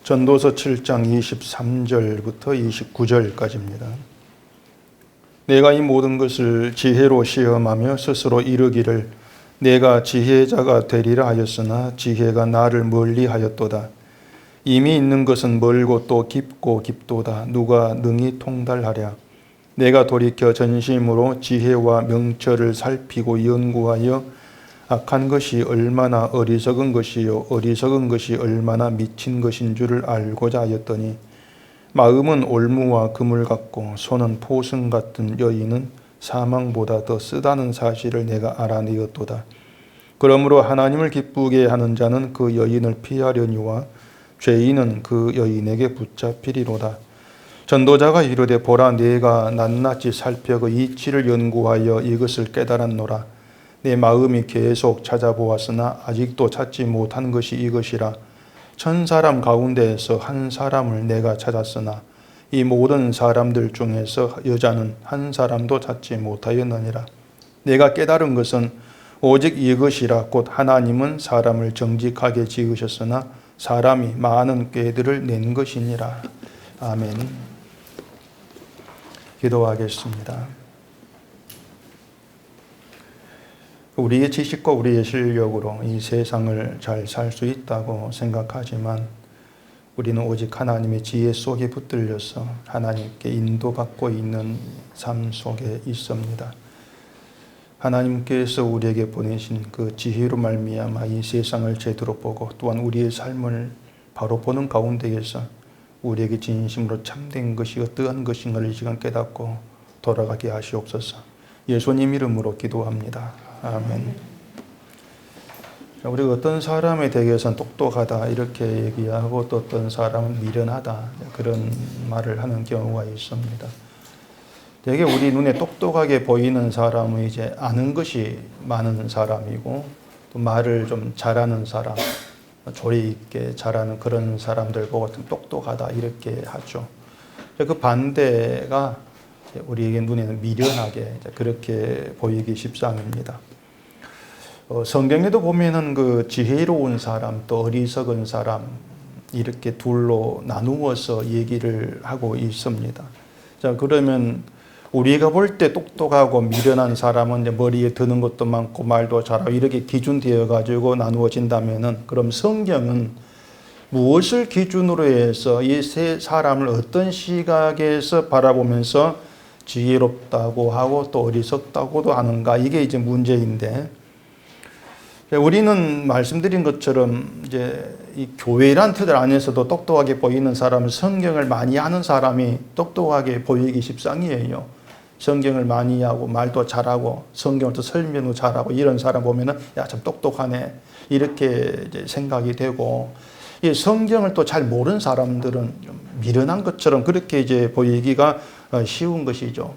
전도서 7장 23절부터 29절까지입니다. 내가 이 모든 것을 지혜로 시험하며 스스로 이르기를 내가 지혜자가 되리라 하였으나 지혜가 나를 멀리하였도다. 이미 있는 것은 멀고 또 깊고 깊도다. 누가 능히 통달하랴. 내가 돌이켜 전심으로 지혜와 명철을 살피고 연구하여 악한 것이 얼마나 어리석은 것이요 어리석은 것이 얼마나 미친 것인 줄을 알고자 하였더니 마음은 올무와 그물 같고 손은 포승 같은 여인은 사망보다 더 쓰다는 사실을 내가 알아내었도다. 그러므로 하나님을 기쁘게 하는 자는 그 여인을 피하려니와 죄인은 그 여인에게 붙잡히리로다. 전도자가 이르되 보라 내가 낱낱이 살펴 그 이치를 연구하여 이것을 깨달았노라. 내 마음이 계속 찾아보았으나 아직도 찾지 못한 것이 이것이라. 1000사람 가운데에서 한 사람을 내가 찾았으나 이 모든 사람들 중에서 여자는 한 사람도 찾지 못하였느니라. 내가 깨달은 것은 오직 이것이라. 곧 하나님은 사람을 정직하게 지으셨으나 사람이 많은 꾀들을 낸 것이니라. 아멘. 기도하겠습니다. 우리의 지식과 우리의 실력으로 이 세상을 잘 살 수 있다고 생각하지만 우리는 오직 하나님의 지혜 속에 붙들려서 하나님께 인도받고 있는 삶 속에 있습니다. 하나님께서 우리에게 보내신 그 지혜로 말미암아 이 세상을 제대로 보고 또한 우리의 삶을 바로 보는 가운데에서 우리에게 진심으로 참된 것이 어떠한 것인가를 이 시간 깨닫고 돌아가게 하시옵소서. 예수님 이름으로 기도합니다. 아멘. 우리가 어떤 사람에 대해서는 똑똑하다 이렇게 얘기하고 또 어떤 사람은 미련하다 그런 말을 하는 경우가 있습니다. 되게 우리 눈에 똑똑하게 보이는 사람은 이제 아는 것이 많은 사람이고 또 말을 좀 잘하는 사람, 조리 있게 잘하는 그런 사람들 보고 똑똑하다 이렇게 하죠. 그 반대가 우리에게 눈에는 미련하게 그렇게 보이기 십상입니다. 성경에도 보면은 그 지혜로운 사람 또 어리석은 사람 이렇게 둘로 나누어서 얘기를 하고 있습니다. 자, 그러면 우리가 볼 때 똑똑하고 미련한 사람은 이제 머리에 드는 것도 많고 말도 잘하고 이렇게 기준되어 가지고 나누어진다면은 그럼 성경은 무엇을 기준으로 해서 이 세 사람을 어떤 시각에서 바라보면서 지혜롭다고 하고 또 어리석다고도 하는가 이게 이제 문제인데 우리는 말씀드린 것처럼 이제 이 교회란 틀 안에서도 똑똑하게 보이는 사람은 성경을 많이 아는 사람이 똑똑하게 보이기 십상이에요. 성경을 많이 하고 말도 잘하고 성경을 또 설명도 잘하고 이런 사람 보면은 야, 참 똑똑하네 이렇게 이제 생각이 되고 이 성경을 또 잘 모르는 사람들은 좀 미련한 것처럼 그렇게 이제 보이기가 쉬운 것이죠.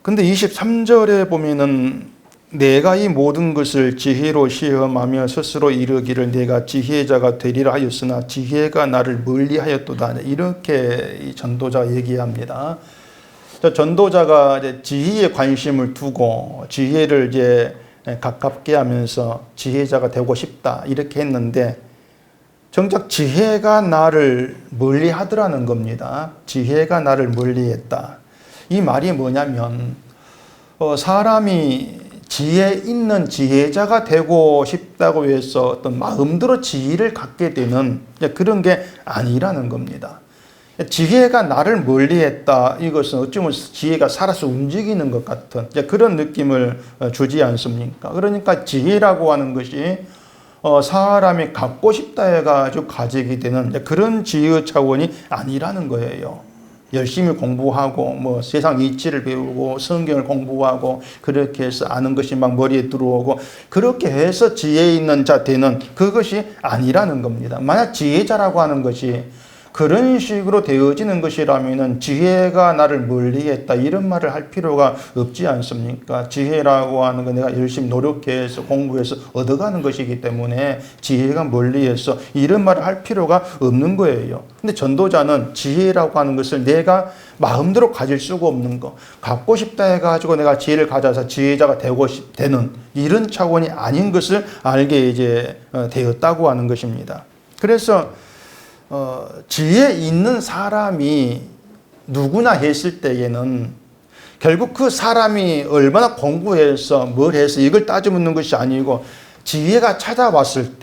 근데 23절에 보면은 내가 이 모든 것을 지혜로 시험하며 스스로 이르기를 내가 지혜자가 되리라 하였으나 지혜가 나를 멀리하였도다. 이렇게 이 전도자가 얘기합니다. 전도자가 이제 지혜에 관심을 두고 지혜를 이제 가깝게 하면서 지혜자가 되고 싶다 이렇게 했는데 정작 지혜가 나를 멀리하더라는 겁니다. 지혜가 나를 멀리했다. 이 말이 뭐냐면 사람이 지혜 있는 지혜자가 되고 싶다고 해서 어떤 마음대로 지혜를 갖게 되는 그런 게 아니라는 겁니다. 지혜가 나를 멀리했다. 이것은 어쩌면 지혜가 살아서 움직이는 것 같은 그런 느낌을 주지 않습니까? 그러니까 지혜라고 하는 것이 사람이 갖고 싶다 해가지고 가지게 되는 그런 지혜 차원이 아니라는 거예요. 열심히 공부하고 뭐 세상 이치를 배우고 성경을 공부하고 그렇게 해서 아는 것이 막 머리에 들어오고 그렇게 해서 지혜 있는 자 되는 그것이 아니라는 겁니다. 만약 지혜자라고 하는 것이 그런 식으로 되어지는 것이라면은 지혜가 나를 멀리했다 이런 말을 할 필요가 없지 않습니까? 지혜라고 하는 건 내가 열심히 노력해서 공부해서 얻어가는 것이기 때문에 지혜가 멀리해서 이런 말을 할 필요가 없는 거예요. 근데 전도자는 지혜라고 하는 것을 내가 마음대로 가질 수가 없는 거, 갖고 싶다 해가지고 내가 지혜를 가져서 지혜자가 되는 이런 차원이 아닌 것을 알게 이제 되었다고 하는 것입니다. 그래서 지혜 있는 사람이 누구나 했을 때에는 결국 그 사람이 얼마나 공부해서 뭘 해서 이걸 따져 묻는 것이 아니고 지혜가 찾아왔을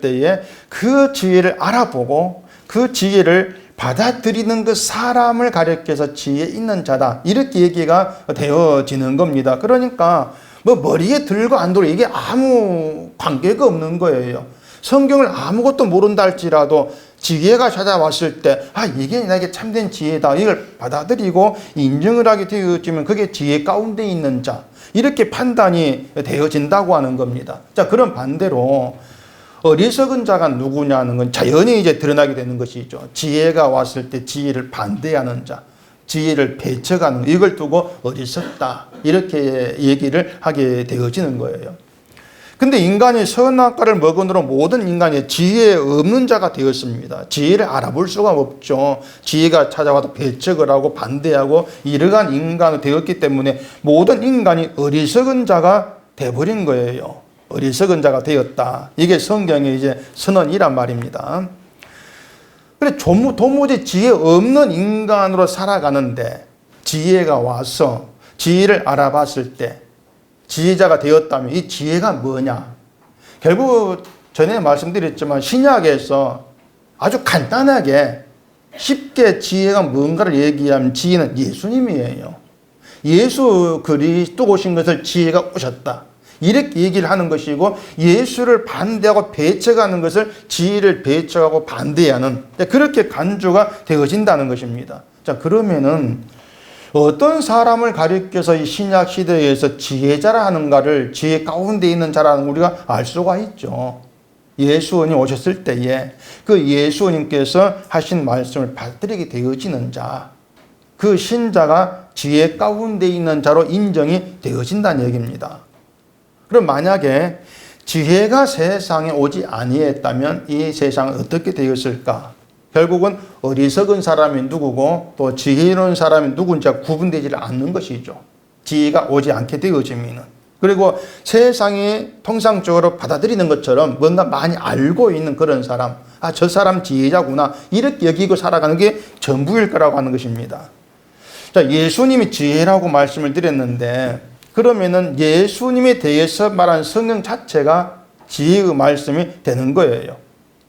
때에 그 지혜를 알아보고 그 지혜를 받아들이는 그 사람을 가리켜서 지혜 있는 자다, 이렇게 얘기가 되어지는 겁니다. 그러니까 뭐 머리에 들고 안 들고 이게 아무 관계가 없는 거예요. 성경을 아무것도 모른다 할지라도 지혜가 찾아왔을 때 이게 나에게 참된 지혜다, 이걸 받아들이고 인정을 하게 되어지면 그게 지혜 가운데 있는 자, 이렇게 판단이 되어진다고 하는 겁니다. 자, 그런 반대로 어리석은 자가 누구냐는 건 자연히 이제 드러나게 되는 것이죠. 지혜가 왔을 때 지혜를 반대하는 자, 지혜를 배척하는, 이걸 두고 어리석다, 이렇게 얘기를 하게 되어지는 거예요. 근데 인간이 선악과를 먹은으로 모든 인간이 지혜 없는 자가 되었습니다. 지혜를 알아볼 수가 없죠. 지혜가 찾아와도 배척을 하고 반대하고 이러한 인간이 되었기 때문에 모든 인간이 어리석은 자가 되어버린 거예요. 어리석은 자가 되었다. 이게 성경의 이제 선언이란 말입니다. 그래, 도무지 지혜 없는 인간으로 살아가는데 지혜가 와서 지혜를 알아봤을 때 지혜자가 되었다면 이 지혜가 뭐냐? 결국 전에 말씀드렸지만 신약에서 아주 간단하게 쉽게 지혜가 뭔가를 얘기하면 지혜는 예수님이에요. 예수 그리스도 오신 것을 지혜가 오셨다, 이렇게 얘기를 하는 것이고, 예수를 반대하고 배척하는 것을 지혜를 배척하고 반대하는, 그렇게 간주가 되어진다는 것입니다. 자, 그러면은 어떤 사람을 가리켜서 이 신약 시대에서 지혜자라 하는가를, 지혜 가운데 있는 자라는 우리가 알 수가 있죠. 예수님이 오셨을 때에 그 예수님께서 하신 말씀을 받아들이게 되어지는 자, 그 신자가 지혜 가운데 있는 자로 인정이 되어진다는 얘기입니다. 그럼 만약에 지혜가 세상에 오지 아니했다면 이 세상은 어떻게 되었을까? 결국은 어리석은 사람이 누구고 또 지혜로운 사람이 누군지 구분되지 않는 것이죠. 지혜가 오지 않게 되어지면. 그리고 세상이 통상적으로 받아들이는 것처럼 뭔가 많이 알고 있는 그런 사람, 저 사람 지혜자구나, 이렇게 여기고 살아가는 게 전부일 거라고 하는 것입니다. 자, 예수님이 지혜라고 말씀을 드렸는데, 그러면은 예수님에 대해서 말한 성경 자체가 지혜의 말씀이 되는 거예요.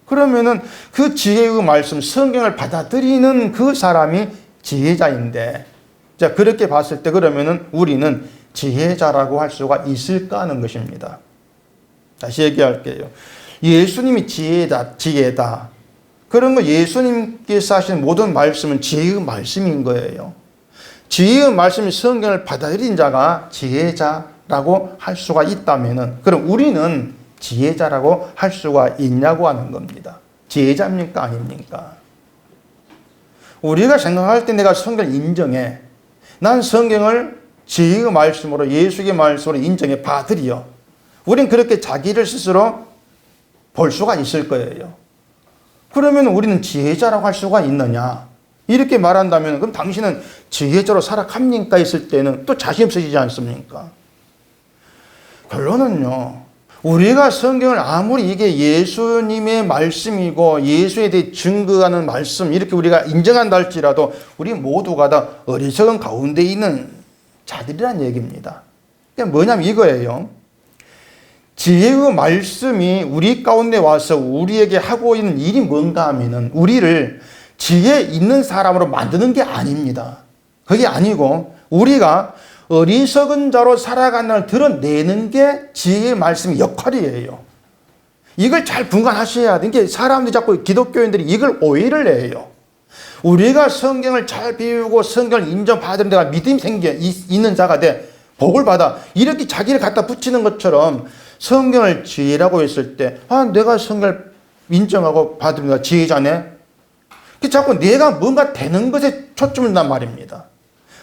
그러면은 그 지혜의 말씀, 성경을 받아들이는 그 사람이 지혜자인데, 자, 그렇게 봤을 때 그러면은 우리는 지혜자라고 할 수가 있을까 하는 것입니다. 다시 얘기할게요. 예수님이 지혜다. 그런 거, 예수님께서 하신 모든 말씀은 지혜의 말씀인 거예요. 지혜의 말씀이 성경을 받아들인 자가 지혜자라고 할 수가 있다면은, 그럼 우리는 지혜자라고 할 수가 있냐고 하는 겁니다. 지혜자입니까? 아닙니까? 우리가 생각할 때 내가 성경을 인정해. 난 성경을 지혜의 말씀으로, 예수의 말씀으로 인정해 받으리요. 우린 그렇게 자기를 스스로 볼 수가 있을 거예요. 그러면 우리는 지혜자라고 할 수가 있느냐? 이렇게 말한다면 그럼 당신은 지혜자로 살아갑니까? 했을 때는 또 자신 없으시지 않습니까? 결론은요, 우리가 성경을 아무리 이게 예수님의 말씀이고 예수에 대해 증거하는 말씀, 이렇게 우리가 인정한다 할지라도 우리 모두가 다 어리석은 가운데 있는 자들이란 얘기입니다. 그게 뭐냐면 이거예요. 지혜의 말씀이 우리 가운데 와서 우리에게 하고 있는 일이 뭔가 하면은 우리를 지혜 있는 사람으로 만드는 게 아닙니다. 그게 아니고 우리가 어리석은 자로 살아가는 걸 드러내는 게 지혜의 말씀의 역할이에요. 이걸 잘 분간하셔야 돼. 이게 사람들이 자꾸, 기독교인들이 이걸 오해를 해요. 우리가 성경을 잘 배우고 성경을 인정받은 데가 믿음이 있는 자가 돼 복을 받아, 이렇게 자기를 갖다 붙이는 것처럼 성경을 지혜라고 했을 때 내가 성경을 인정하고 받으면 지혜자네. 자꾸 내가 뭔가 되는 것에 초점을 둔단 말입니다.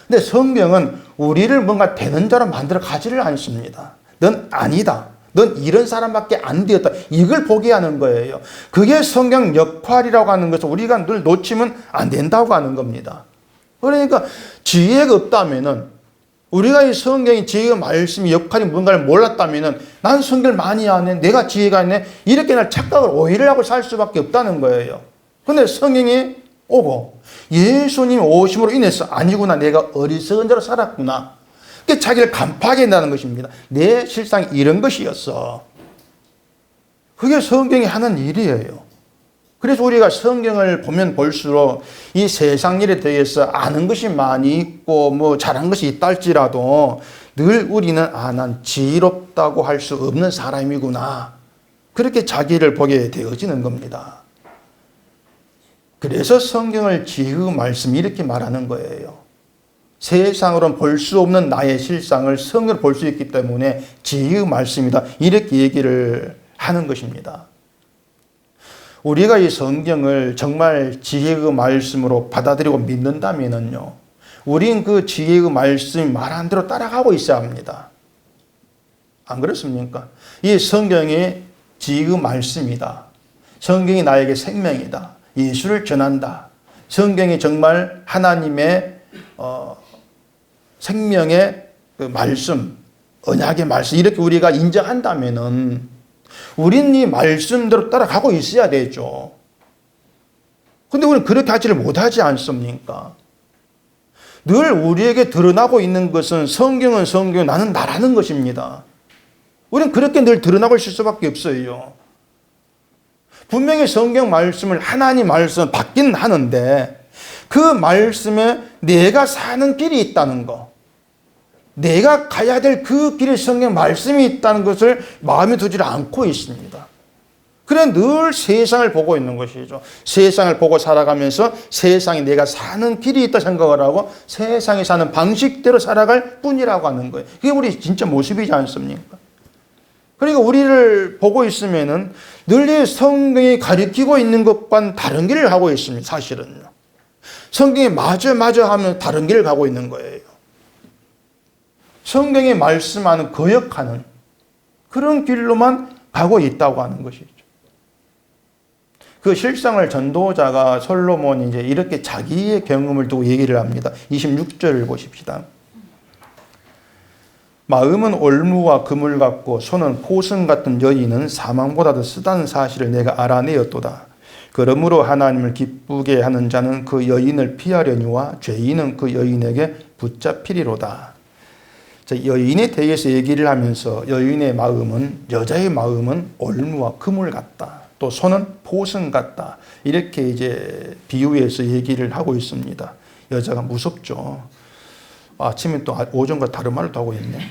근데 성경은 우리를 뭔가 되는 자로 만들어 가지를 않습니다. 넌 아니다. 넌 이런 사람밖에 안 되었다. 이걸 보게 하는 거예요. 그게 성경 역할이라고 하는 것을 우리가 늘 놓치면 안 된다고 하는 겁니다. 그러니까 지혜가 없다면은 우리가 이 성경이 지혜의 말씀이 역할이 뭔가를 몰랐다면 난 성경을 많이 아네, 내가 지혜가 있네, 이렇게 날 착각을 오해를 하고 살 수밖에 없다는 거예요. 근데 성경이 오고 예수님이 오심으로 인해서 아니구나, 내가 어리석은 자로 살았구나, 그게 자기를 간파하게 된다는 것입니다. 내 실상이 이런 것이었어. 그게 성경이 하는 일이에요. 그래서 우리가 성경을 보면 볼수록 이 세상 일에 대해서 아는 것이 많이 있고 뭐 잘한 것이 있다 할지라도 늘 우리는 난 지혜롭다고 할 수 없는 사람이구나, 그렇게 자기를 보게 되어지는 겁니다. 그래서 성경을 지혜의 말씀 이렇게 말하는 거예요. 세상으로는 볼 수 없는 나의 실상을 성경을 볼 수 있기 때문에 지혜의 말씀이다, 이렇게 얘기를 하는 것입니다. 우리가 이 성경을 정말 지혜의 말씀으로 받아들이고 믿는다면요, 우린 그 지혜의 말씀이 말한 대로 따라가고 있어야 합니다. 안 그렇습니까? 이 성경이 지혜의 말씀이다, 성경이 나에게 생명이다, 예수를 전한다, 성경이 정말 하나님의 생명의 그 말씀, 언약의 말씀, 이렇게 우리가 인정한다면은 우리는 이 말씀대로 따라가고 있어야 되죠. 근데 우리는 그렇게 하지를 못하지 않습니까? 늘 우리에게 드러나고 있는 것은 성경은 성경, 나는 나라는 것입니다. 우리는 그렇게 늘 드러나고 있을 수밖에 없어요. 분명히 성경 말씀을, 하나님 말씀은 받기는 하는데 그 말씀에 내가 사는 길이 있다는 거, 내가 가야 될 그 길에 성경 말씀이 있다는 것을 마음에 두지 않고 있습니다. 그래 늘 세상을 보고 있는 것이죠. 세상을 보고 살아가면서 세상에 내가 사는 길이 있다 생각을 하고 세상에 사는 방식대로 살아갈 뿐이라고 하는 거예요. 그게 우리 진짜 모습이지 않습니까? 그러니까 우리를 보고 있으면은 늘 이 성경이 가리키고 있는 것과는 다른 길을 가고 있습니다. 사실은요. 성경이 맞아 하면 다른 길을 가고 있는 거예요. 성경이 말씀하는, 거역하는 그런 길로만 가고 있다고 하는 것이죠. 그 실상을 전도자가 솔로몬이 이제 이렇게 자기의 경험을 두고 얘기를 합니다. 26절을 보십시다. 마음은 올무와 그물 같고 손은 포승 같은 여인은 사망보다 더 쓰다는 사실을 내가 알아내었도다. 그러므로 하나님을 기쁘게 하는 자는 그 여인을 피하려니와 죄인은 그 여인에게 붙잡히리로다. 여인에 대해서 얘기를 하면서 여인의 마음은, 여자의 마음은 올무와 그물 같다, 또 손은 포승 같다, 이렇게 이제 비유해서 얘기를 하고 있습니다. 여자가 무섭죠. 아침에 또 오전과 다른 말을 또 하고 있네.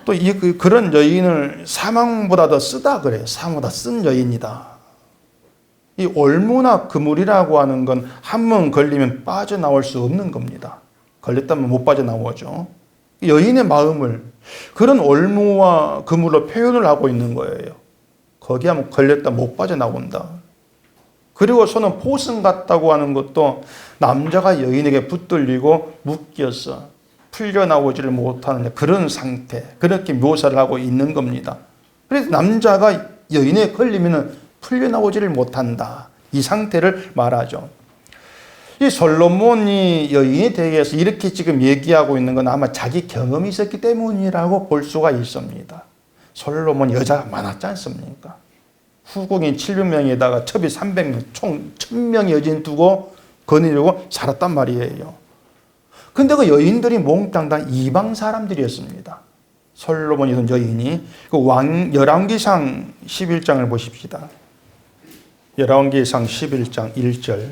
또 그런 여인을 사망보다 더 쓰다 그래요. 사망보다 쓴 여인이다. 이 올무나 그물이라고 하는 건 한 번 걸리면 빠져나올 수 없는 겁니다. 걸렸다면 못 빠져나오죠. 여인의 마음을 그런 올무와 그물로 표현을 하고 있는 거예요. 거기 하면 걸렸다 못 빠져나온다. 그리고 손은 포승 같다고 하는 것도 남자가 여인에게 붙들리고 묶여서 풀려나오지를 못하는 그런 상태, 그렇게 묘사를 하고 있는 겁니다. 그래서 남자가 여인에 걸리면 풀려나오지를 못한다, 이 상태를 말하죠. 이 솔로몬이 여인에 대해서 이렇게 지금 얘기하고 있는 건 아마 자기 경험이 있었기 때문이라고 볼 수가 있습니다. 솔로몬 여자가 많았지 않습니까? 후궁인 700명에다가 첩이 300명, 총 1000명의 여진 두고 거느리고 살았단 말이에요. 근데 그 여인들이 몽땅 다 이방 사람들이었습니다. 솔로몬이던 여인이. 열왕기상 11장을 보십시다. 열왕기상 11장 1절.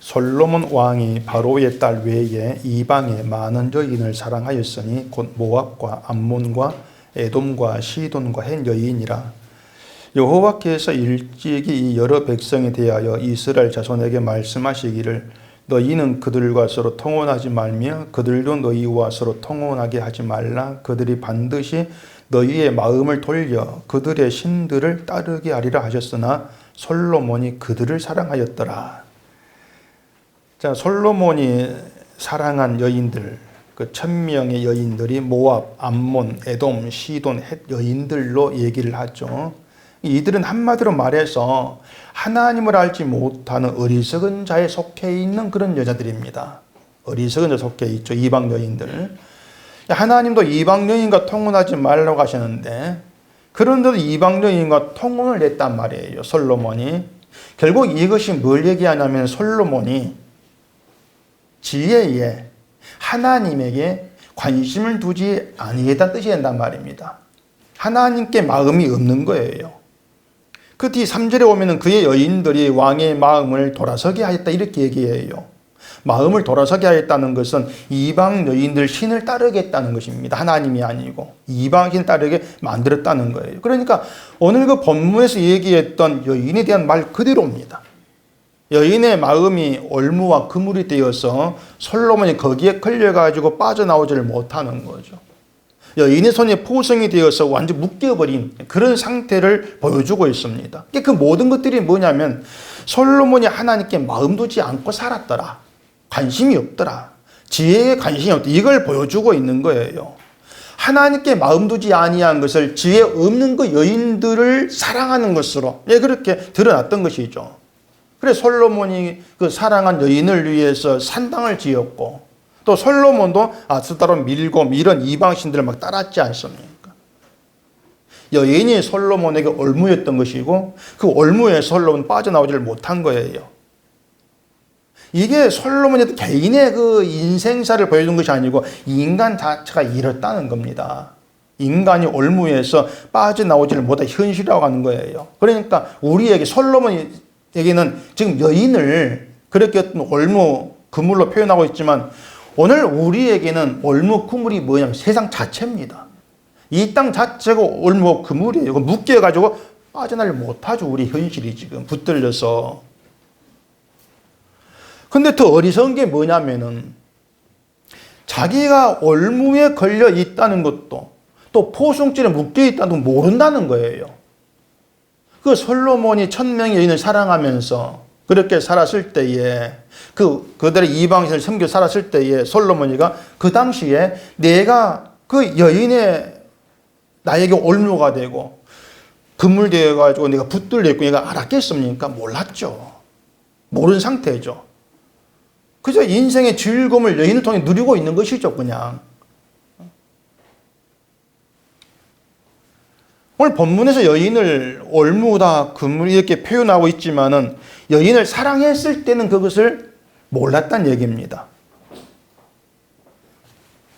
솔로몬 왕이 바로의 딸 외에 이방의 많은 여인을 사랑하였으니 곧 모압과 암몬과 에돔과 시돈과 헷 여인이라. 여호와께서 일찍이 이 여러 백성에 대하여 이스라엘 자손에게 말씀하시기를 너희는 그들과 서로 통혼하지 말며 그들도 너희와 서로 통혼하게 하지 말라. 그들이 반드시 너희의 마음을 돌려 그들의 신들을 따르게 하리라 하셨으나 솔로몬이 그들을 사랑하였더라. 자, 솔로몬이 사랑한 여인들, 그 1000명의 여인들이 모압, 암몬, 에돔, 시돈, 헷 여인들로 얘기를 하죠. 이들은 한마디로 말해서 하나님을 알지 못하는 어리석은 자에 속해 있는 그런 여자들입니다. 어리석은 데 속해 있죠. 이방 여인들. 하나님도 이방 여인과 통혼하지 말라고 하시는데 그런데도 이방 여인과 통혼을 했단 말이에요. 솔로몬이. 결국 이것이 뭘 얘기하냐면 솔로몬이 지혜에 하나님에게 관심을 두지 아니했다는 뜻이 된단 말입니다. 하나님께 마음이 없는 거예요. 그 뒤 3절에 오면은 그의 여인들이 왕의 마음을 돌아서게 하였다 이렇게 얘기해요. 마음을 돌아서게 하였다는 것은 이방 여인들 신을 따르겠다는 것입니다. 하나님이 아니고 이방 신을 따르게 만들었다는 거예요. 그러니까 오늘 그 본문에서 얘기했던 여인에 대한 말 그대로입니다. 여인의 마음이 올무와 그물이 되어서 솔로몬이 거기에 걸려가지고 빠져나오지를 못하는 거죠. 여인의 손이 포성이 되어서 완전 묶여버린 그런 상태를 보여주고 있습니다. 그 모든 것들이 뭐냐면 솔로몬이 하나님께 마음 두지 않고 살았더라. 관심이 없더라. 지혜에 관심이 없다. 이걸 보여주고 있는 거예요. 하나님께 마음 두지 아니한 것을 지혜 없는 그 여인들을 사랑하는 것으로 그렇게 드러났던 것이죠. 그래서 솔로몬이 그 사랑한 여인을 위해서 산당을 지었고 또 솔로몬도 아스타롯 밀곰 이런 이방신들을 막 따랐지 않습니까? 여인이 솔로몬에게 올무였던 것이고 그 올무에 솔로몬은 빠져나오지를 못한 거예요. 이게 솔로몬이 개인의 그 인생사를 보여준 것이 아니고 인간 자체가 이렇다는 겁니다. 인간이 올무에서 빠져나오지를 못한 현실이라고 하는 거예요. 그러니까 우리에게 솔로몬에게는 지금 여인을 그렇게 어떤 올무 그물로 표현하고 있지만 오늘 우리에게는 올무 그물이 뭐냐면 세상 자체입니다. 이 땅 자체가 올무 그물이에요. 묶여가지고 빠져나지 못하죠. 우리 현실이 지금 붙들려서. 근데 더 어리석은 게 뭐냐면은 자기가 올무에 걸려 있다는 것도 또 포승줄에 묶여 있다는 걸 모른다는 거예요. 그 솔로몬이 1000명의 여인을 사랑하면서 그렇게 살았을 때에 그들의 이방신을 섬겨 살았을 때에 솔로몬이가 그 당시에 내가 그 여인의 나에게 올무가 되고 그물되어 가지고 내가 붙들려 있고 내가 알았겠습니까? 몰랐죠. 모르는 상태죠. 그저 인생의 즐거움을 여인을 통해 누리고 있는 것이죠, 그냥. 오늘 본문에서 여인을 올무다, 그물 이렇게 표현하고 있지만은 여인을 사랑했을 때는 그것을 몰랐다는 얘기입니다.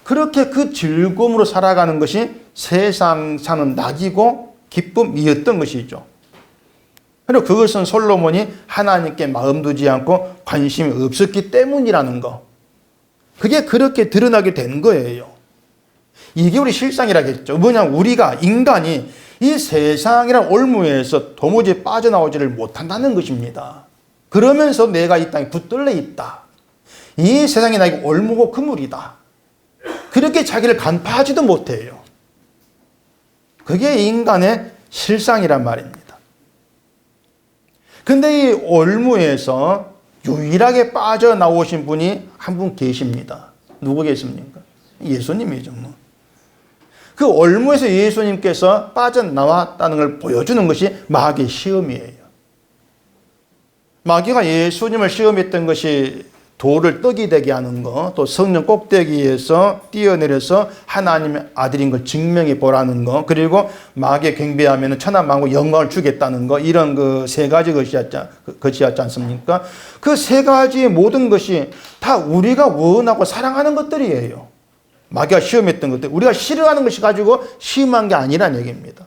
그렇게 그 즐거움으로 살아가는 것이 세상 사는 낙이고 기쁨이었던 것이죠. 그리고 그것은 솔로몬이 하나님께 마음 두지 않고 관심이 없었기 때문이라는 거. 그게 그렇게 드러나게 된 거예요. 이게 우리 실상이라겠죠. 뭐냐면 우리가 인간이 이 세상이란 올무에서 도무지 빠져나오지를 못한다는 것입니다. 그러면서 내가 이 땅에 붙들려 있다. 이 세상이 나에게 올무고 그물이다. 그렇게 자기를 간파하지도 못해요. 그게 인간의 실상이란 말입니다. 근데 이 올무에서 유일하게 빠져나오신 분이 한 분 계십니다. 누구 계십니까? 예수님이죠. 그 올무에서 예수님께서 빠져나왔다는 걸 보여주는 것이 마귀의 시험이에요. 마귀가 예수님을 시험했던 것이 돌을 떡이 되게 하는 거, 또 성령 꼭대기에서 뛰어내려서 하나님의 아들인 걸 증명해 보라는 거, 그리고 마귀에 경배하면 천하만국 영광을 주겠다는 거, 이런 그 세 가지 것이었지 않습니까? 그 세 가지의 모든 것이 다 우리가 원하고 사랑하는 것들이에요. 마귀가 시험했던 것들, 우리가 싫어하는 것이 가지고 시험한 게 아니란 얘기입니다.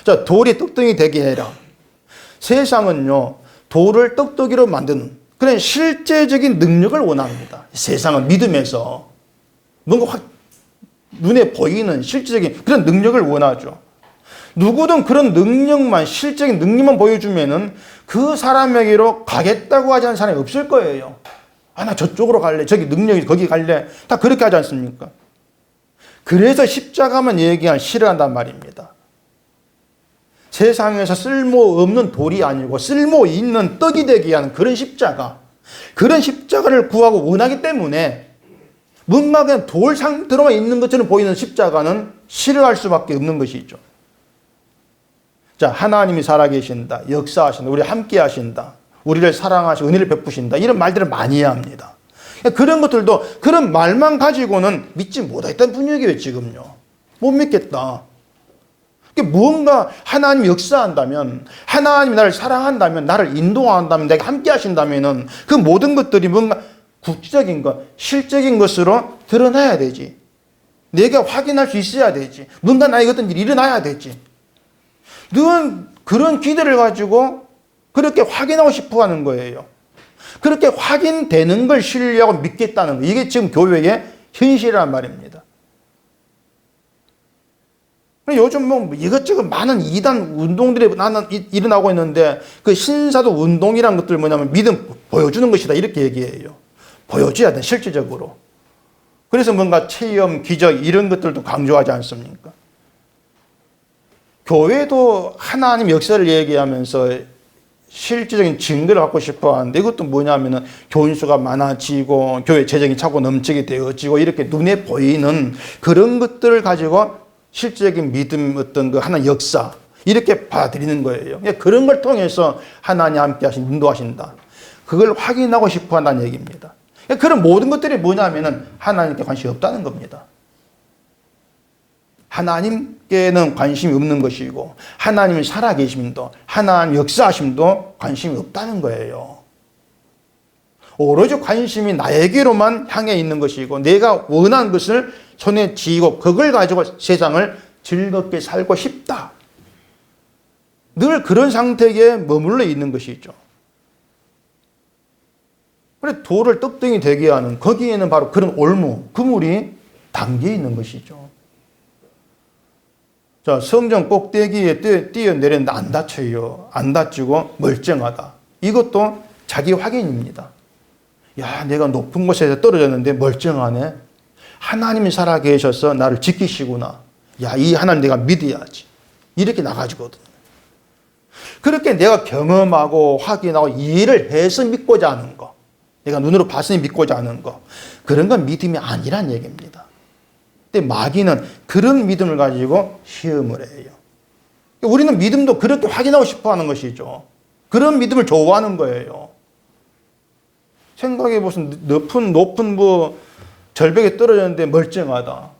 자, 돌이 떡덩이 되게 해라. 세상은요, 돌을 떡떡이로 만드는 그런 실제적인 능력을 원합니다. 세상은 믿음에서 뭔가 확 눈에 보이는 실제적인 그런 능력을 원하죠. 누구든 그런 능력만, 실제적인 능력만 보여주면은 그 사람에게로 가겠다고 하지 않는 사람이 없을 거예요. 아, 나 저쪽으로 갈래. 저기 능력이 거기 갈래. 다 그렇게 하지 않습니까? 그래서 십자가만 얘기한 싫어한단 말입니다. 세상에서 쓸모없는 돌이 아니고 쓸모 있는 떡이 되게 하는 그런 십자가, 그런 십자가를 구하고 원하기 때문에 뭔가 그냥 돌 상태로만 있는 것처럼 보이는 십자가는 싫어할 수밖에 없는 것이죠. 자, 하나님이 살아계신다, 역사하신다, 우리 함께 하신다, 우리를 사랑하시고 은혜를 베푸신다, 이런 말들을 많이 해야 합니다. 그런 것들도 그런 말만 가지고는 믿지 못하겠다는 분위기예요, 지금요. 못 믿겠다. 무언가 하나님이 역사한다면, 하나님이 나를 사랑한다면, 나를 인도한다면, 내가 함께 하신다면 그 모든 것들이 뭔가 구체적인 것, 실적인 것으로 드러나야 되지. 내가 확인할 수 있어야 되지. 뭔가 나에게 어떤 일이 일어나야 되지. 늘 그런 기대를 가지고 그렇게 확인하고 싶어 하는 거예요. 그렇게 확인되는 걸 신뢰하고 믿겠다는 거. 이게 지금 교회의 현실이란 말입니다. 요즘 뭐 이것저것 많은 이단 운동들이 일어나고 있는데 그 신사도 운동이란 것들 뭐냐면 믿음 보여주는 것이다 이렇게 얘기해요. 보여줘야 돼 실질적으로. 그래서 뭔가 체험, 기적 이런 것들도 강조하지 않습니까? 교회도 하나님 역사를 얘기하면서 실질적인 증거를 갖고 싶어 하는데 이것도 뭐냐면은 교인 수가 많아지고 교회 재정이 차고 넘치게 되어지고 이렇게 눈에 보이는 그런 것들을 가지고 실질적인 믿음 어떤 그 하나의 역사 이렇게 받아들이는 거예요. 그런 걸 통해서 하나님 함께 하신 인도하신다. 그걸 확인하고 싶어 한다는 얘기입니다. 그런 모든 것들이 뭐냐면은 하나님께 관심이 없다는 겁니다. 하나님께는 관심이 없는 것이고 하나님이 살아계심도 하나님 역사하심도 관심이 없다는 거예요. 오로지 관심이 나에게로만 향해 있는 것이고 내가 원하는 것을 손에 쥐고 그걸 가지고 세상을 즐겁게 살고 싶다. 늘 그런 상태에 머물러 있는 것이죠. 그래 돌을 떡덩이 되게 하는 거기에는 바로 그런 올무, 그물이 담겨 있는 것이죠. 자, 성전 꼭대기에 뛰어내렸는데 안 다쳐요. 안 다치고 멀쩡하다. 이것도 자기 확인입니다. 야, 내가 높은 곳에서 떨어졌는데 멀쩡하네. 하나님이 살아계셔서 나를 지키시구나. 야, 이 하나님 내가 믿어야지. 이렇게 나가지거든요. 그렇게 내가 경험하고 확인하고 이해를 해서 믿고자 하는 거. 내가 눈으로 봤으니 믿고자 하는 거. 그런 건 믿음이 아니란 얘기입니다. 근데 마귀는 그런 믿음을 가지고 시험을 해요. 우리는 믿음도 그렇게 확인하고 싶어 하는 것이죠. 그런 믿음을 좋아하는 거예요. 생각해 보세요. 높은 뭐 절벽에 떨어졌는데 멀쩡하다.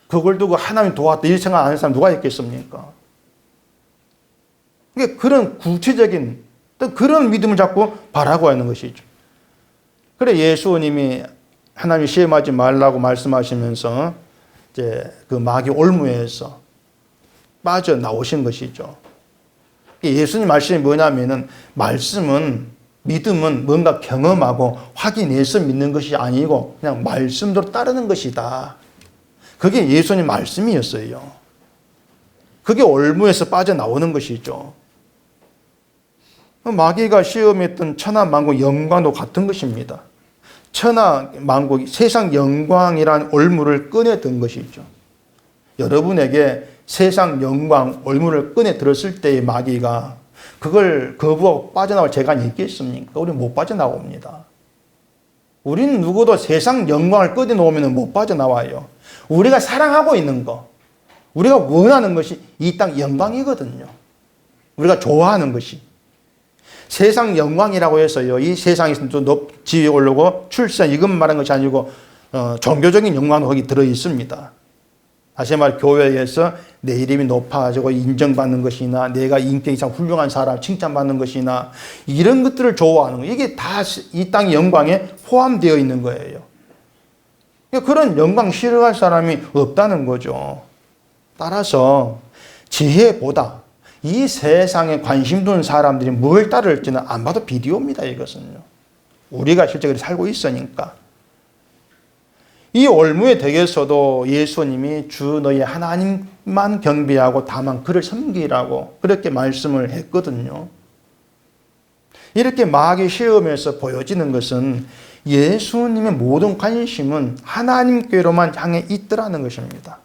그걸 두고 하나님 도왔다. 이 생각 안 하는 사람 누가 있겠습니까? 그런 구체적인 또 그런 믿음을 자꾸 바라고 하는 것이죠. 그래 예수님이 하나님이 시험하지 말라고 말씀하시면서 이제 그 마귀 올무에서 빠져나오신 것이죠. 예수님 말씀이 뭐냐면은 말씀은 믿음은 뭔가 경험하고 확인해서 믿는 것이 아니고 그냥 말씀대로 따르는 것이다. 그게 예수님 말씀이었어요. 그게 올무에서 빠져나오는 것이죠. 마귀가 시험했던 천하만국 영광도 같은 것입니다. 천하만국 세상 영광이란 올무를 꺼내든 것이죠. 여러분에게 세상 영광 올무를 꺼내 들었을 때의 마귀가 그걸 거부하고 빠져나올 재간이 있겠습니까? 우리는 못 빠져나옵니다. 우리는 누구도 세상 영광을 꺼내놓으면 못 빠져나와요. 우리가 사랑하고 있는 거, 우리가 원하는 것이 이 땅 영광이거든요. 우리가 좋아하는 것이. 세상 영광이라고 해서요. 이 세상에서 또 지위에 오르고 출산 이것 말하는 것이 아니고 종교적인 영광도 거기 들어 있습니다. 다시 말해 교회에서 내 이름이 높아지고 인정받는 것이나 내가 인격이 참 훌륭한 사람 칭찬받는 것이나 이런 것들을 좋아하는 거 이게 다 이 땅의 영광에 포함되어 있는 거예요. 그런 영광 싫어할 사람이 없다는 거죠. 따라서 지혜보다 이 세상에 관심 두는 사람들이 뭘 따를지는 안 봐도 비디오입니다. 이것은요. 우리가 실제 살고 있으니까. 이 올무의 댁에서도 예수님이 주 너희 하나님만 경배하고 다만 그를 섬기라고 그렇게 말씀을 했거든요. 이렇게 마귀 시험에서 보여지는 것은 예수님의 모든 관심은 하나님께로만 향해 있더라는 것입니다.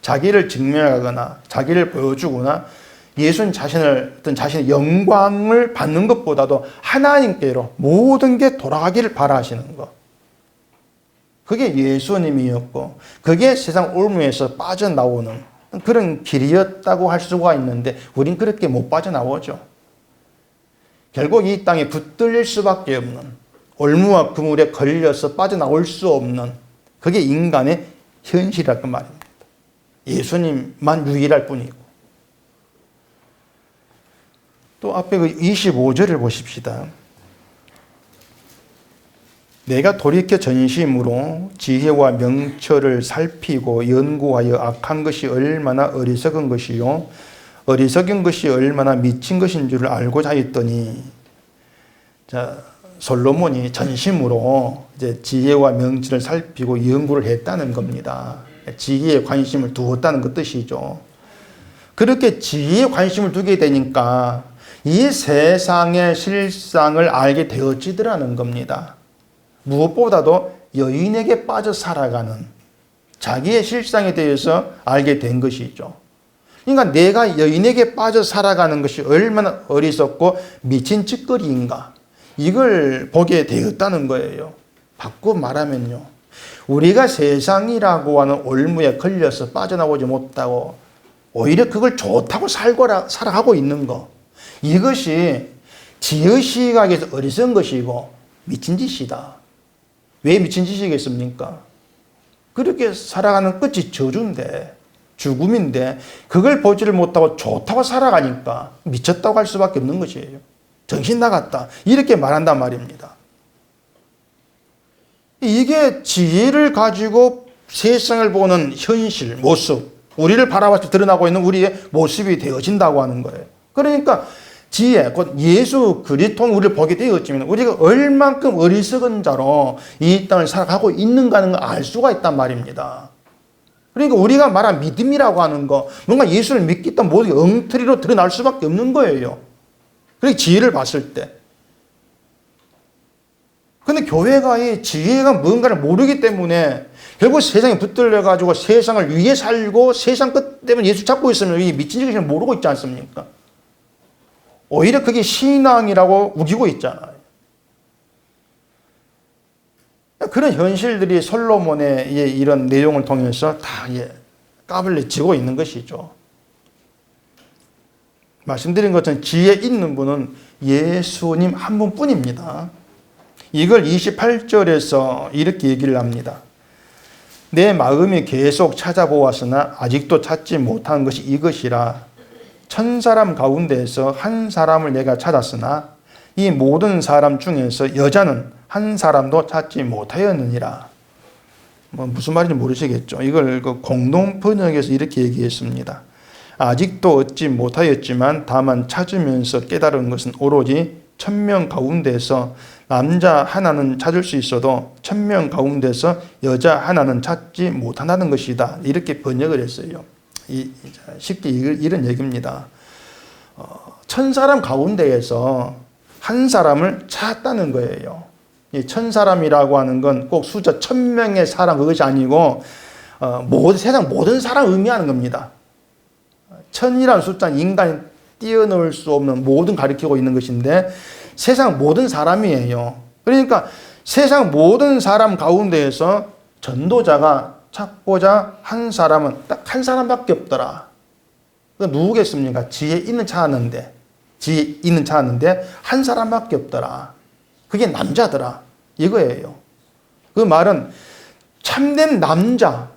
자기를 증명하거나 자기를 보여주거나 예수님 자신의 영광을 받는 것보다도 하나님께로 모든 게 돌아가기를 바라시는 것. 그게 예수님이었고 그게 세상 올무에서 빠져나오는 그런 길이었다고 할 수가 있는데 우린 그렇게 못 빠져나오죠. 결국 이 땅에 붙들릴 수밖에 없는 올무와 그물에 걸려서 빠져나올 수 없는 그게 인간의 현실이라고 말입니다. 예수님만 유일할 뿐이고. 또 앞에 그 25절을 보십시다. 내가 돌이켜 전심으로 지혜와 명철을 살피고 연구하여 악한 것이 얼마나 어리석은 것이요 어리석은 것이 얼마나 미친 것인 줄을 알고자 하였더니, 자, 솔로몬이 전심으로 이제 지혜와 명철을 살피고 연구를 했다는 겁니다. 지혜에 관심을 두었다는 그 뜻이죠. 그렇게 지혜에 관심을 두게 되니까 이 세상의 실상을 알게 되어지더라는 겁니다. 무엇보다도 여인에게 빠져 살아가는 자기의 실상에 대해서 알게 된 것이죠. 그러니까 내가 여인에게 빠져 살아가는 것이 얼마나 어리석고 미친 짓거리인가, 이걸 보게 되었다는 거예요. 바꿔 말하면요, 우리가 세상이라고 하는 올무에 걸려서 빠져나오지 못하고 오히려 그걸 좋다고 살아가고 있는 거, 이것이 지혜 시각에서 어리석은 것이고 미친 짓이다. 왜 미친 짓이겠습니까? 그렇게 살아가는 끝이 저주인데, 죽음인데, 그걸 보지를 못하고 좋다고 살아가니까 미쳤다고 할 수밖에 없는 것이에요. 정신 나갔다, 이렇게 말한단 말입니다. 이게 지혜를 가지고 세상을 보는 현실, 모습, 우리를 바라봐서 드러나고 있는 우리의 모습이 되어진다고 하는 거예요. 그러니까 지혜, 곧 예수 그리스도는 우리를 보게 되었지만 우리가 얼만큼 어리석은 자로 이 땅을 살아가고 있는가는 걸 알 수가 있단 말입니다. 그러니까 우리가 말한 믿음이라고 하는 거, 뭔가 예수를 믿겠다 모든 게 엉터리로 드러날 수밖에 없는 거예요. 그러니까 지혜를 봤을 때. 근데 교회가 이 지혜가 뭔가를 모르기 때문에 결국 세상에 붙들려가지고 세상을 위해 살고 세상 끝 때문에 예수 찾고 있으면 이 미친 짓을 모르고 있지 않습니까? 오히려 그게 신앙이라고 우기고 있잖아요. 그런 현실들이 솔로몬의 이런 내용을 통해서 다 까발려지고 있는 것이죠. 말씀드린 것처럼 지혜 있는 분은 예수님 한 분뿐입니다. 이걸 28절에서 이렇게 얘기를 합니다. 내 마음이 계속 찾아보았으나 아직도 찾지 못한 것이 이것이라. 1000사람 가운데에서 한 사람을 내가 찾았으나 이 모든 사람 중에서 여자는 한 사람도 찾지 못하였느니라. 무슨 말인지 모르시겠죠. 이걸 공동 번역에서 이렇게 얘기했습니다. 아직도 얻지 못하였지만 다만 찾으면서 깨달은 것은 오로지 1000명 가운데서 남자 하나는 찾을 수 있어도 1000명 가운데서 여자 하나는 찾지 못한다는 것이다. 이렇게 번역을 했어요. 쉽게 이런 얘기입니다. 1000사람 가운데에서 한 사람을 찾았다는 거예요. 이 1000사람이라고 하는 건 꼭 숫자 1000명의 사람 그것이 아니고 세상 모든 사람을 의미하는 겁니다. 1000이라는 숫자는 인간이 뛰어넘을 수 없는 모든 가리키고 있는 것인데 세상 모든 사람이에요. 그러니까 세상 모든 사람 가운데에서 전도자가 찾고자 한 사람은 딱 한 사람밖에 없더라. 누구겠습니까? 지혜 있는 찾았는데 한 사람밖에 없더라. 그게 남자더라. 이거예요. 그 말은 참된 남자,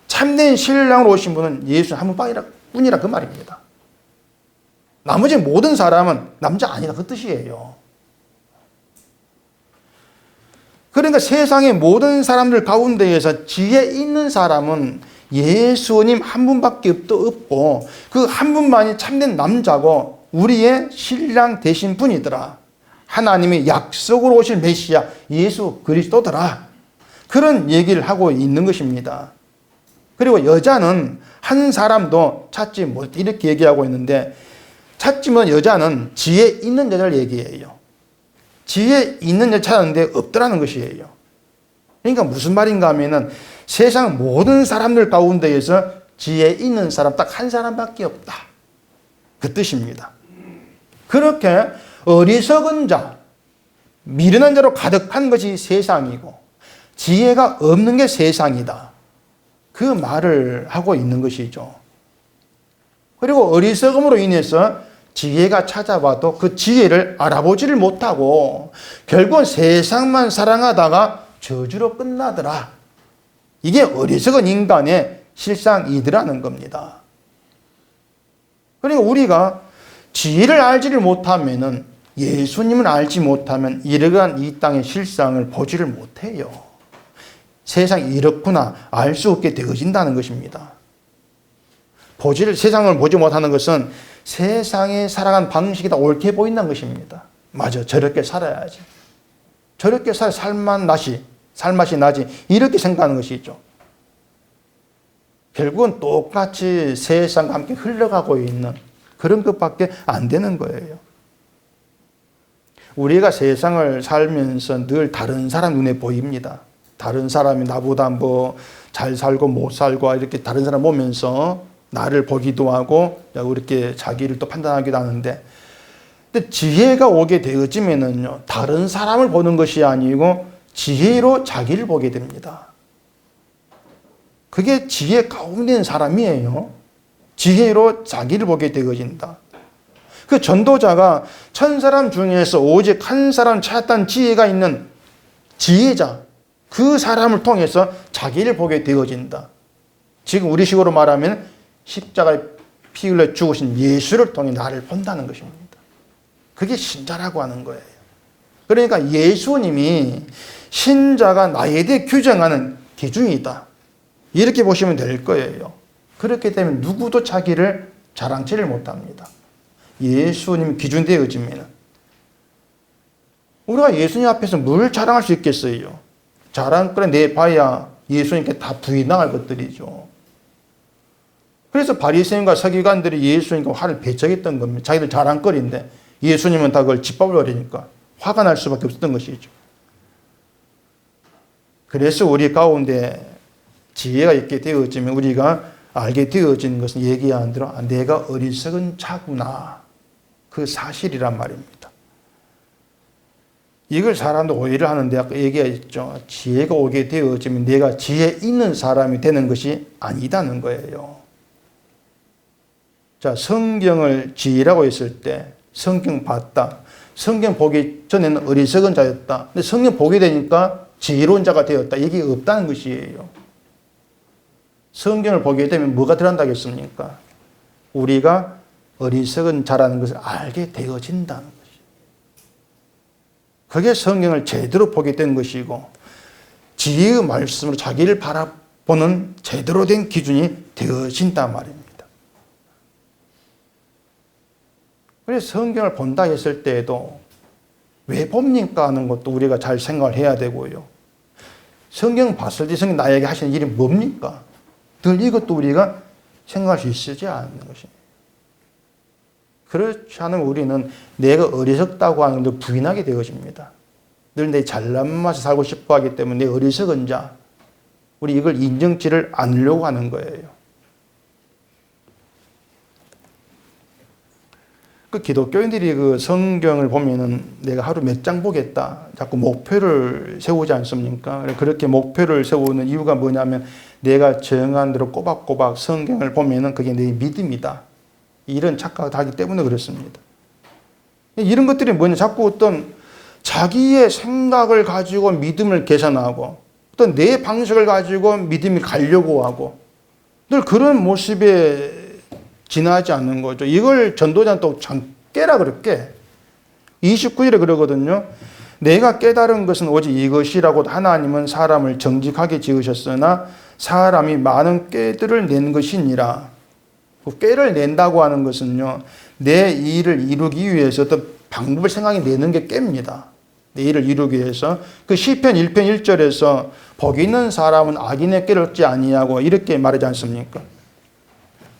참된 신랑으로 오신 분은 예수 한 분뿐이라 그 말입니다. 나머지 모든 사람은 남자 아니다 그 뜻이에요. 그러니까 세상의 모든 사람들 가운데에서 지혜 있는 사람은 예수님 한 분밖에 없고 그 한 분만이 참된 남자고 우리의 신랑 되신 분이더라. 하나님의 약속으로 오실 메시아 예수 그리스도더라. 그런 얘기를 하고 있는 것입니다. 그리고 여자는 한 사람도 찾지 못, 이렇게 얘기하고 있는데 찾지 못한 여자는 지혜 있는 여자를 얘기해요. 지혜 있는 여자 찾았는데 없더라는 것이에요. 그러니까 무슨 말인가 하면은 세상 모든 사람들 가운데에서 지혜 있는 사람 딱 한 사람밖에 없다. 그 뜻입니다. 그렇게 어리석은 자, 미련한 자로 가득한 것이 세상이고 지혜가 없는 게 세상이다. 그 말을 하고 있는 것이죠. 그리고 어리석음으로 인해서 지혜가 찾아와도 그 지혜를 알아보지를 못하고 결국은 세상만 사랑하다가 저주로 끝나더라. 이게 어리석은 인간의 실상이더라는 겁니다. 그러니까 우리가 지혜를 알지를 못하면은, 예수님을 알지 못하면 이러한 이 땅의 실상을 보지를 못해요. 세상이 이렇구나 알 수 없게 되어진다는 것입니다. 세상을 보지 못하는 것은 세상에 살아가는 방식이 다 옳게 보인다는 것입니다. 맞아, 저렇게 살아야지. 저렇게 살맛이 나지. 이렇게 생각하는 것이죠. 결국은 똑같이 세상과 함께 흘러가고 있는 그런 것밖에 안 되는 거예요. 우리가 세상을 살면서 늘 다른 사람 눈에 보입니다. 다른 사람이 나보다 뭐 잘 살고 못 살고 이렇게 다른 사람 보면서 나를 보기도 하고 이렇게 자기를 또 판단하기도 하는데, 근데 지혜가 오게 되어지면은요, 다른 사람을 보는 것이 아니고 지혜로 자기를 보게 됩니다. 그게 지혜 가운데 있는 사람이에요. 지혜로 자기를 보게 되어진다. 그 전도자가 1000사람 중에서 오직 한 사람 찾았다는 지혜가 있는 지혜자, 그 사람을 통해서 자기를 보게 되어진다. 지금 우리식으로 말하면 십자가에 피 흘려 죽으신 예수를 통해 나를 본다는 것입니다. 그게 신자라고 하는 거예요. 그러니까 예수님이 신자가 나에 대해 규정하는 기준이다. 이렇게 보시면 될 거예요. 그렇기 때문에 누구도 자기를 자랑치를 못합니다. 예수님 기준 되어지면 우리가 예수님 앞에서 뭘 자랑할 수 있겠어요? 자랑거리 내봐야 예수님께 다 부인당할 것들이죠. 그래서 바리새인과 서기관들이 예수님과 화를 배척했던 겁니다. 자기들 자랑거리인데 예수님은 다 그걸 짓밟아버리니까 화가 날 수밖에 없었던 것이죠. 그래서 우리 가운데 지혜가 있게 되어지면 우리가 알게 되어지는 것은 얘기한 대로 내가 어리석은 자구나, 그 사실이란 말입니다. 이걸 사람도 오해를 하는데 아까 얘기했죠. 지혜가 오게 되어지면 내가 지혜 있는 사람이 되는 것이 아니다는 거예요. 자, 성경을 지혜라고 했을 때 성경 봤다. 성경 보기 전에는 어리석은 자였다. 근데 성경 보게 되니까 지혜로운 자가 되었다. 이게 없다는 것이에요. 성경을 보게 되면 뭐가 들어간다겠습니까? 우리가 어리석은 자라는 것을 알게 되어진다는 것이에요. 그게 성경을 제대로 보게 된 것이고 지혜의 말씀으로 자기를 바라보는 제대로 된 기준이 되어진단 말입니다. 그래서 성경을 본다 했을 때에도 왜 봅니까 하는 것도 우리가 잘 생각을 해야 되고요. 성경 봤을 때 성경 나에게 하시는 일이 뭡니까? 늘 이것도 우리가 생각할 수 있지 않는 것입니다. 그렇지 않으면 우리는 내가 어리석다고 하는 걸 부인하게 되어집니다. 늘 내 잘난 맛에 살고 싶어 하기 때문에 내 어리석은 자, 우리 이걸 인정치를 않으려고 하는 거예요. 그 기독교인들이 그 성경을 보면은 내가 하루 몇 장 보겠다, 자꾸 목표를 세우지 않습니까? 그렇게 목표를 세우는 이유가 뭐냐면 내가 정한 대로 꼬박꼬박 성경을 보면은 그게 내 믿음이다. 이런 착각을 하기 때문에 그렇습니다. 이런 것들이 뭐냐, 자꾸 어떤 자기의 생각을 가지고 믿음을 계산하고 어떤 내 방식을 가지고 믿음이 가려고 하고 늘 그런 모습에 지나지 않는 거죠. 이걸 전도자는 또 참 깨라 그렇게 29절에 그러거든요. 내가 깨달은 것은 오직 이것이라고 하나님은 사람을 정직하게 지으셨으나 사람이 많은 꾀들을 낸 것이니라. 꾀를 낸다고 하는 것은요, 내 일을 이루기 위해서 어떤 방법을 생각해 내는 게 꾀입니다. 내 일을 이루기 위해서. 그 시편 1편 1절에서 복 있는 사람은 악인의 꾀를 얻지 아니하고 이렇게 말하지 않습니까?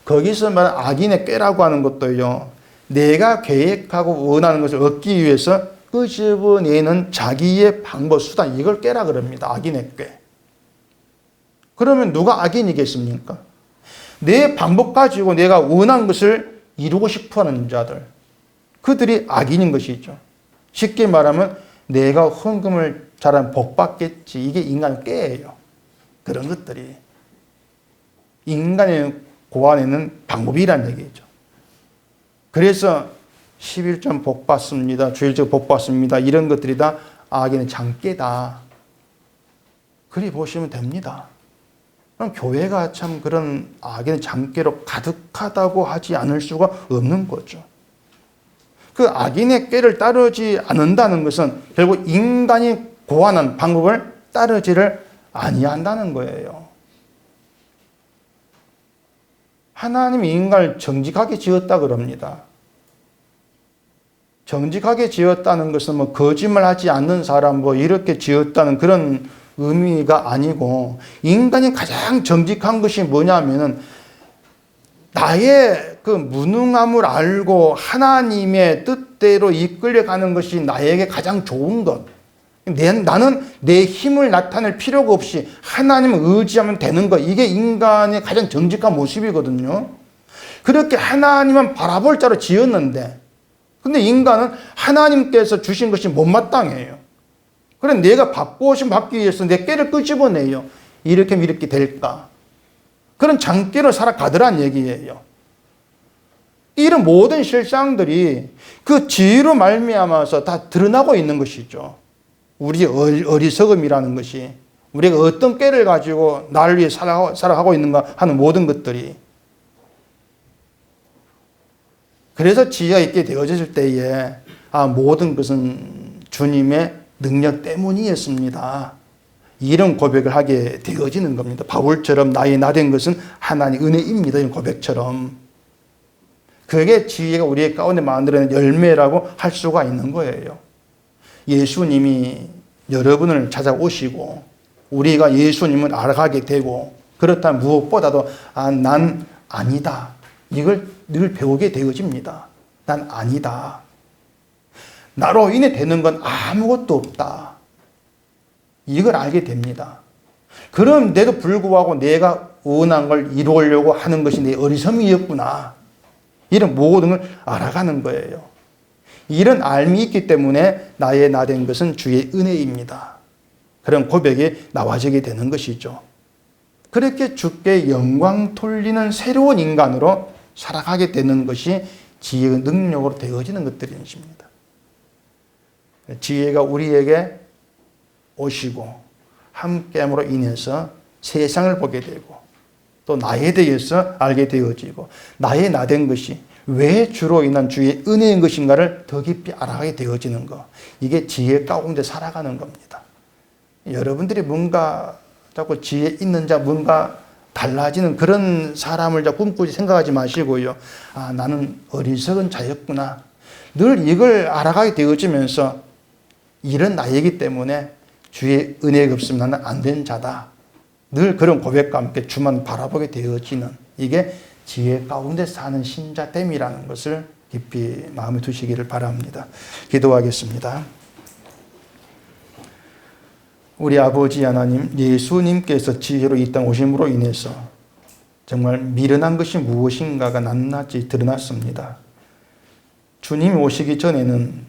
거기서 말하는 악인의 꾀라고 하는 것도요, 내가 계획하고 원하는 것을 얻기 위해서 끄집어내는 자기의 방법, 수단, 이걸 꾀라 그럽니다. 악인의 꾀. 그러면 누가 악인이겠습니까? 내 방법 가지고 내가 원하는 것을 이루고 싶어하는 자들, 그들이 악인인 것이죠. 쉽게 말하면 내가 헌금을 잘하면 복 받겠지, 이게 인간의 꾀예요. 그런 것들이 인간의 고안에는 방법이란 얘기죠. 그래서 11점 복 받습니다. 주일적 복 받습니다. 이런 것들이 다 악인의 장깨다. 그리 보시면 됩니다. 그럼 교회가 참 그런 악인의 장깨로 가득하다고 하지 않을 수가 없는 거죠. 그 악인의 꾀를 따르지 않는다는 것은 결국 인간이 고안한 방법을 따르지를 아니한다는 거예요. 하나님이 인간을 정직하게 지었다 그럽니다. 정직하게 지었다는 것은 뭐 거짓말하지 않는 사람 뭐 이렇게 지었다는 그런 의미가 아니고, 인간이 가장 정직한 것이 뭐냐면은 나의 그 무능함을 알고 하나님의 뜻대로 이끌려가는 것이 나에게 가장 좋은 것. 나는 내 힘을 나타낼 필요가 없이 하나님을 의지하면 되는 것. 이게 인간의 가장 정직한 모습이거든요. 그렇게 하나님만 바라볼 자로 지었는데, 근데 인간은 하나님께서 주신 것이 못마땅해요. 그래 내가 받기 위해서 내 꾀를 끄집어내요. 이렇게 하면 이렇게 될까? 그런 장깨로 살아가더란 얘기예요. 이런 모든 실상들이 그 지혜로 말미암아서 다 드러나고 있는 것이죠. 우리의 어리석음이라는 것이, 우리가 어떤 꾀를 가지고 나를 위해 살아가고 있는가 하는 모든 것들이. 그래서 지혜가 있게 되어졌을 때에 모든 것은 주님의 능력 때문이었습니다. 이런 고백을 하게 되어지는 겁니다. 바울처럼 나의 나된 것은 하나님의 은혜입니다. 이런 고백처럼. 그게 지혜가 우리의 가운데 만들어낸 열매라고 할 수가 있는 거예요. 예수님이 여러분을 찾아오시고 우리가 예수님을 알아가게 되고, 그렇다면 무엇보다도 난 아니다. 이걸 늘 배우게 되어집니다. 난 아니다. 나로 인해 되는 건 아무것도 없다. 이걸 알게 됩니다. 그런데도 불구하고 내가 원한 걸 이루려고 하는 것이 내 어리석음이었구나. 이런 모든 걸 알아가는 거예요. 이런 알미 있기 때문에 나의 나된 것은 주의 은혜입니다. 그런 고백이 나와지게 되는 것이죠. 그렇게 주께 영광 돌리는 새로운 인간으로 살아가게 되는 것이 지혜의 능력으로 되어지는 것들인 것입니다. 지혜가 우리에게 오시고 함께함으로 인해서 세상을 보게 되고 또 나에 대해서 알게 되어지고, 나의 나된 것이 왜 주로 인한 주의 은혜인 것인가를 더 깊이 알아가게 되어지는 것. 이게 지혜 가운데 살아가는 겁니다. 여러분들이 뭔가 자꾸 지혜 있는 자, 뭔가 달라지는 그런 사람을 꿈꾸지 생각하지 마시고요. 나는 어리석은 자였구나. 늘 이걸 알아가게 되어지면서 이런 나이기 때문에 주의 은혜가 없으면 나는 안 된 자다. 늘 그런 고백과 함께 주만 바라보게 되어지는, 이게 지혜 가운데 사는 신자됨이라는 것을 깊이 마음에 두시기를 바랍니다. 기도하겠습니다. 우리 아버지 하나님, 예수님께서 지혜로 이 땅 오심으로 인해서 정말 미련한 것이 무엇인가가 낱낱이 드러났습니다. 주님이 오시기 전에는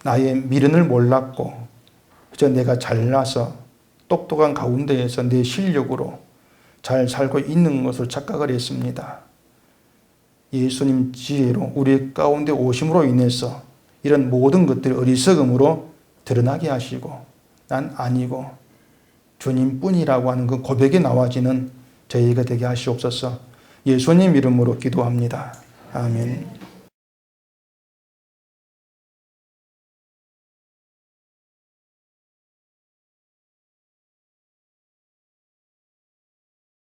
나의 미련을 몰랐고 그저 내가 잘나서 똑똑한 가운데에서 내 실력으로 잘 살고 있는 것으로 착각을 했습니다. 예수님 지혜로 우리 가운데 오심으로 인해서 이런 모든 것들이 어리석음으로 드러나게 하시고, 난 아니고 주님뿐이라고 하는 그 고백이 나와지는 저희가 되게 하시옵소서. 예수님 이름으로 기도합니다. 아멘.